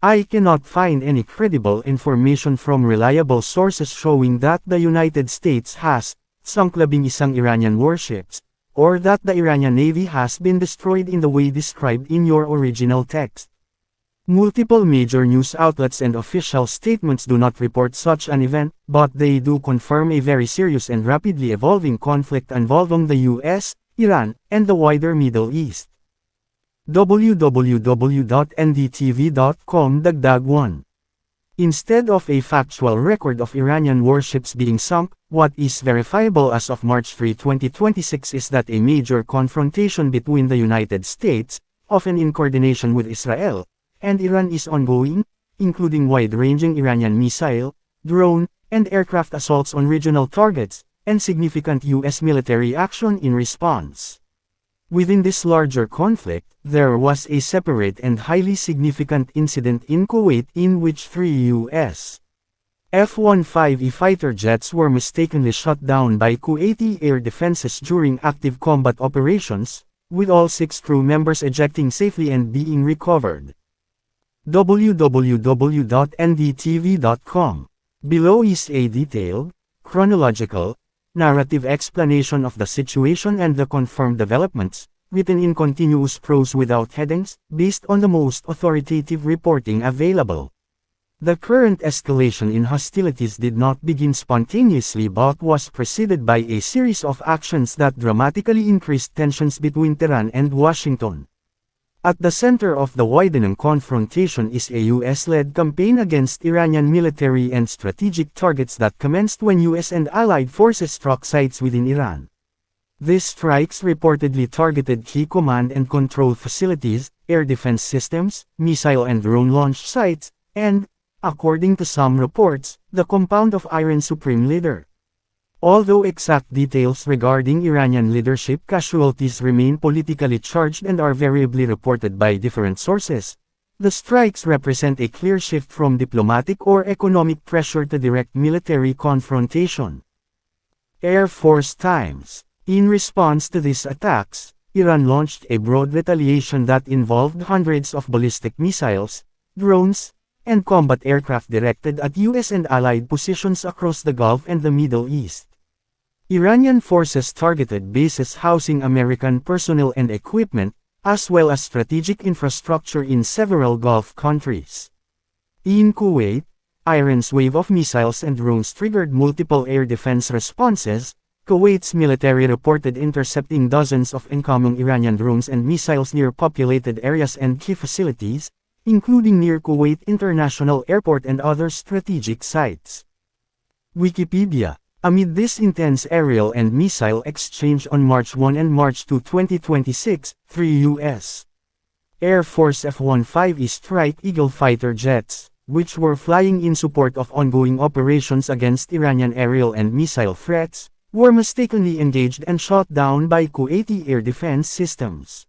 I cannot find any credible information from reliable sources showing that the United States has sunk 11 Iranian warships, or that the Iranian Navy has been destroyed in the way described in your original text. Multiple major news outlets and official statements do not report such an event, but they do confirm a very serious and rapidly evolving conflict involving the US, Iran, and the wider Middle East. www.ndtv.com Dagdag 1. Instead of a factual record of Iranian warships being sunk, what is verifiable as of March 3, 2026 is that a major confrontation between the United States, often in coordination with Israel, and Iran is ongoing, including wide-ranging Iranian missile, drone, and aircraft assaults on regional targets, and significant U.S. military action in response. Within this larger conflict, there was a separate and highly significant incident in Kuwait in which 3 U.S. F-15E fighter jets were mistakenly shot down by Kuwait Air Defense during active combat operations, with all 6 crew members ejecting safely and being recovered. www.ndtv.com. Below is a detailed, chronological, narrative explanation of the situation and the confirmed developments, written in continuous prose without headings, based on the most authoritative reporting available. The current escalation in hostilities did not begin spontaneously but was preceded by a series of actions that dramatically increased tensions between Tehran and Washington. At the center of the widening confrontation is a US-led campaign against Iranian military and strategic targets that commenced when US and allied forces struck sites within Iran. These strikes reportedly targeted key command and control facilities, air defense systems, missile and drone launch sites, and, according to some reports, the compound of Iran's supreme leader. Although exact details regarding Iranian leadership casualties remain politically charged and are variably reported by different sources, the strikes represent a clear shift from diplomatic or economic pressure to direct military confrontation. Air Force Times. In response to these attacks, Iran launched a broad retaliation that involved hundreds of ballistic missiles, drones, and combat aircraft directed at US and allied positions across the Gulf and the Middle East. Iranian forces targeted bases housing American personnel and equipment, as well as strategic infrastructure in several Gulf countries. In Kuwait, Iran's wave of missiles and drones triggered multiple air defense responses. Kuwait's military reported intercepting dozens of incoming Iranian drones and missiles near populated areas and key facilities, including near Kuwait International Airport and other strategic sites. Wikipedia. Amid this intense aerial and missile exchange on March 1 and March 2, 2026, 3 U.S. Air Force F-15E Strike Eagle fighter jets, which were flying in support of ongoing operations against Iranian aerial and missile threats, were mistakenly engaged and shot down by Kuwait Air Defense systems.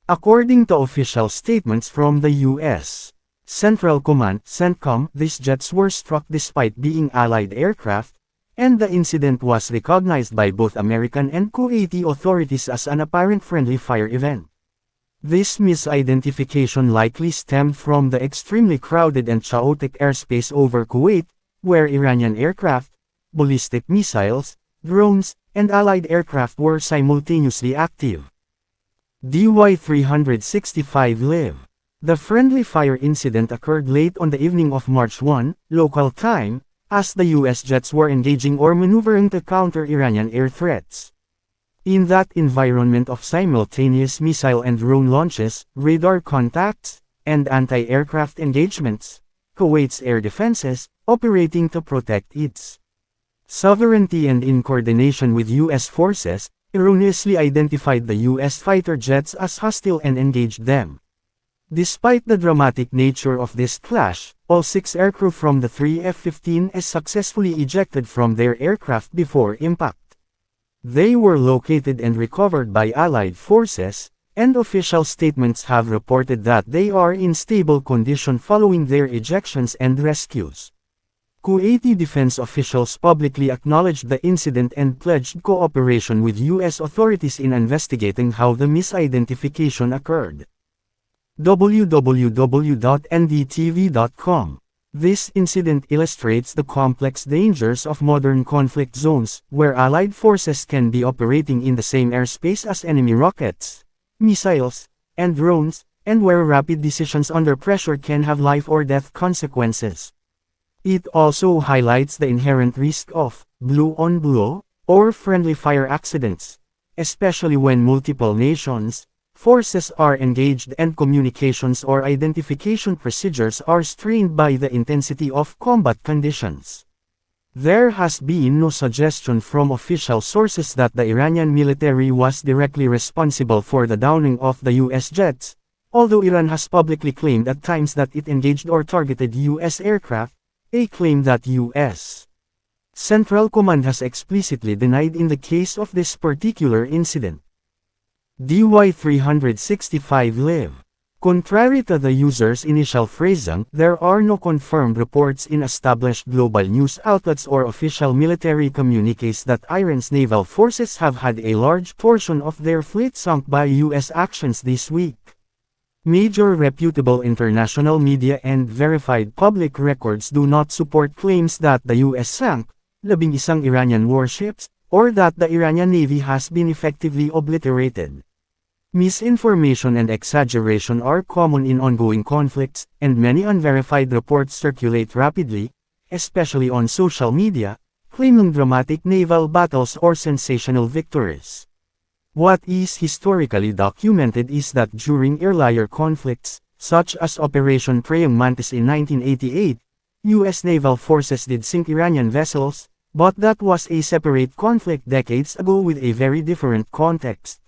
According to official statements from the U.S. Central Command (CENTCOM), these jets were struck despite being Allied aircraft, and the incident was recognized by both American and Kuwaiti authorities as an apparent friendly fire event. This misidentification likely stemmed from the extremely crowded and chaotic airspace over Kuwait, where Iranian aircraft, ballistic missiles, drones, and allied aircraft were simultaneously active. DY-365 Live. The friendly fire incident occurred late on the evening of March 1, local time, as the U.S. jets were engaging or maneuvering to counter Iranian air threats. In that environment of simultaneous missile and drone launches, radar contacts, and anti-aircraft engagements, Kuwait's air defenses, operating to protect its sovereignty and in coordination with U.S. forces, erroneously identified the U.S. fighter jets as hostile and engaged them. Despite the dramatic nature of this clash, all 6 aircrew from the 3 F-15Es successfully ejected from their aircraft before impact. They were located and recovered by Allied forces, and official statements have reported that they are in stable condition following their ejections and rescues. Kuwaiti defense officials publicly acknowledged the incident and pledged cooperation with U.S. authorities in investigating how the misidentification occurred. www.ndtv.com. This incident illustrates the complex dangers of modern conflict zones, where Allied forces can be operating in the same airspace as enemy rockets, missiles, and drones, and where rapid decisions under pressure can have life or death consequences. It also highlights the inherent risk of blue-on-blue or friendly fire accidents, especially when multiple nations, forces are engaged and communications or identification procedures are strained by the intensity of combat conditions. There has been no suggestion from official sources that the Iranian military was directly responsible for the downing of the U.S. jets, although Iran has publicly claimed at times that it engaged or targeted U.S. aircraft, a claim that U.S. Central Command has explicitly denied in the case of this particular incident. DY365 Live. Contrary to the user's initial phrasing, there are no confirmed reports in established global news outlets or official military communiques that Iran's naval forces have had a large portion of their fleet sunk by U.S. actions this week. Major reputable international media and verified public records do not support claims that the U.S. sank 11 Iranian warships, or that the Iranian Navy has been effectively obliterated. Misinformation and exaggeration are common in ongoing conflicts, and many unverified reports circulate rapidly, especially on social media, claiming dramatic naval battles or sensational victories. What is historically documented is that during earlier conflicts, such as Operation Praying Mantis in 1988, U.S. naval forces did sink Iranian vessels, but that was a separate conflict decades ago with a very different context.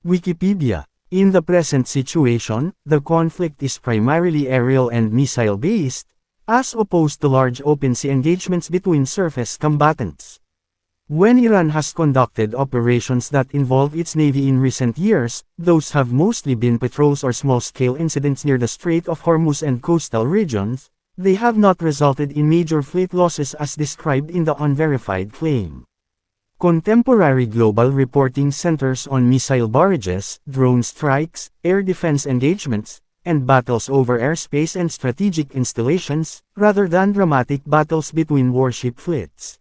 Wikipedia. In the present situation, the conflict is primarily aerial and missile-based, as opposed to large open sea engagements between surface combatants. When Iran has conducted operations that involve its navy in recent years, those have mostly been patrols or small-scale incidents near the Strait of Hormuz and coastal regions. They have not resulted in major fleet losses as described in the unverified claim. Contemporary global reporting centers on missile barrages, drone strikes, air defense engagements, and battles over airspace and strategic installations, rather than dramatic battles between warship fleets.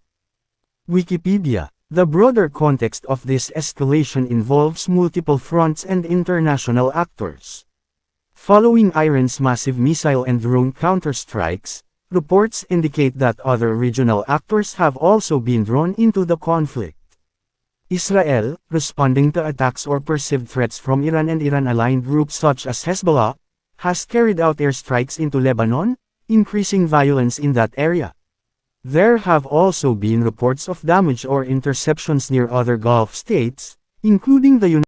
Wikipedia. The broader context of this escalation involves multiple fronts and international actors. Following Iran's massive missile and drone counterstrikes, reports indicate that other regional actors have also been drawn into the conflict. Israel, responding to attacks or perceived threats from Iran and Iran-aligned groups such as Hezbollah, has carried out airstrikes into Lebanon, increasing violence in that area. There have also been reports of damage or interceptions near other Gulf states, including the